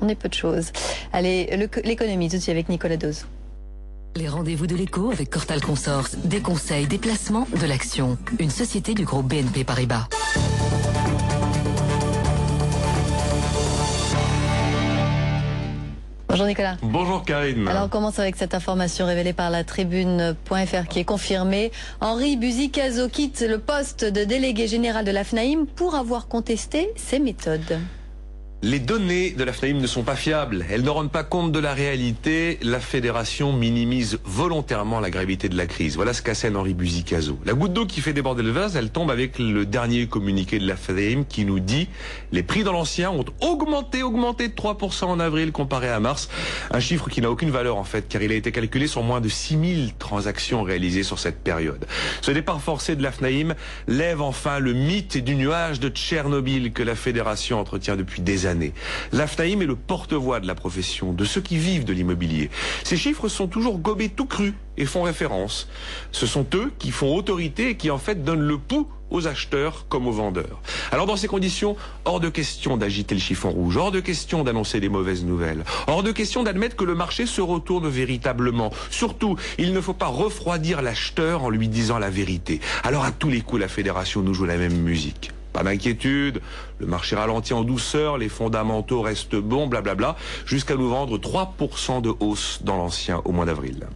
on est peu de choses. Allez, l'économie tout de suite avec Nicolas Dose. Les rendez-vous de l'écho avec Cortal Consors, des conseils, des placements, de l'action. Une société du groupe BNP Paribas. Bonjour Nicolas. Bonjour Karine. Alors on commence avec cette information révélée par la Tribune.fr qui est confirmée. Henri Buzicazo quitte le poste de délégué général de la FNAIM pour avoir contesté ses méthodes. Les données de la FNAIM ne sont pas fiables. Elles ne rendent pas compte de la réalité. La fédération minimise volontairement la gravité de la crise. Voilà ce qu'assène Henri Buzicazo. La goutte d'eau qui fait déborder le vase, elle tombe avec le dernier communiqué de la FNAIM qui nous dit les prix dans l'ancien ont augmenté de 3% en avril comparé à mars. Un chiffre qui n'a aucune valeur en fait, car il a été calculé sur moins de 6000 transactions réalisées sur cette période. Ce départ forcé de la FNAIM lève enfin le mythe du nuage de Tchernobyl que la fédération entretient depuis des années. La FNAIM est le porte-voix de la profession, de ceux qui vivent de l'immobilier. Ces chiffres sont toujours gobés tout crus et font référence. Ce sont eux qui font autorité et qui en fait donnent le pouls aux acheteurs comme aux vendeurs. Alors dans ces conditions, hors de question d'agiter le chiffon rouge, hors de question d'annoncer des mauvaises nouvelles, hors de question d'admettre que le marché se retourne véritablement. Surtout, il ne faut pas refroidir l'acheteur en lui disant la vérité. Alors à tous les coups, la fédération nous joue la même musique. Pas d'inquiétude, le marché ralentit en douceur, les fondamentaux restent bons, blablabla, jusqu'à nous vendre 3% de hausse dans l'ancien au mois d'avril.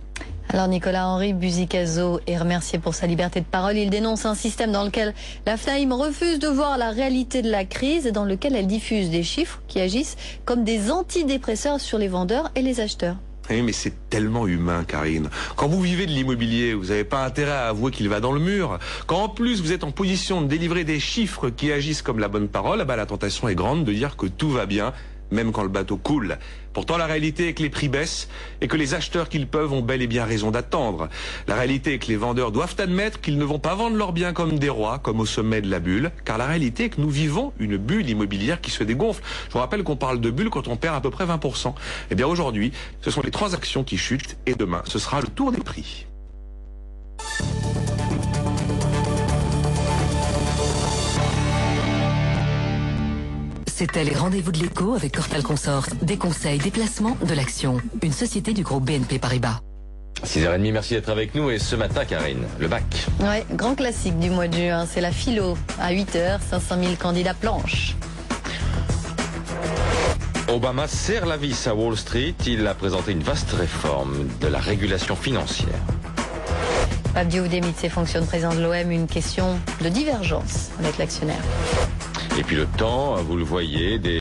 Alors Nicolas, Henri Buzicazo est remercié pour sa liberté de parole. Il dénonce un système dans lequel la FNAIM refuse de voir la réalité de la crise et dans lequel elle diffuse des chiffres qui agissent comme des antidépresseurs sur les vendeurs et les acheteurs. Oui, mais c'est tellement humain, Karine. Quand vous vivez de l'immobilier, vous n'avez pas intérêt à avouer qu'il va dans le mur. Quand en plus vous êtes en position de délivrer des chiffres qui agissent comme la bonne parole, la tentation est grande de dire que tout va bien, même quand le bateau coule. Pourtant, la réalité est que les prix baissent et que les acheteurs qu'ils peuvent ont bel et bien raison d'attendre. La réalité est que les vendeurs doivent admettre qu'ils ne vont pas vendre leurs biens comme des rois, comme au sommet de la bulle, car la réalité est que nous vivons une bulle immobilière qui se dégonfle. Je vous rappelle qu'on parle de bulle quand on perd à peu près 20%. Eh bien aujourd'hui, ce sont les transactions qui chutent et demain, ce sera le tour des prix. C'était les rendez-vous de l'écho avec Cortal Consors, des conseils, des placements, de l'action. Une société du groupe BNP Paribas. 6h30, merci d'être avec nous. Et ce matin, Karine, le bac. Ouais, grand classique du mois de juin, c'est la philo. À 8h, 500 000 candidats planches. Obama serre la vis à Wall Street. Il a présenté une vaste réforme de la régulation financière. Pape Diouf démit de ses fonctions de président de l'OM, une question de divergence avec l'actionnaire. Et puis le temps, vous le voyez, des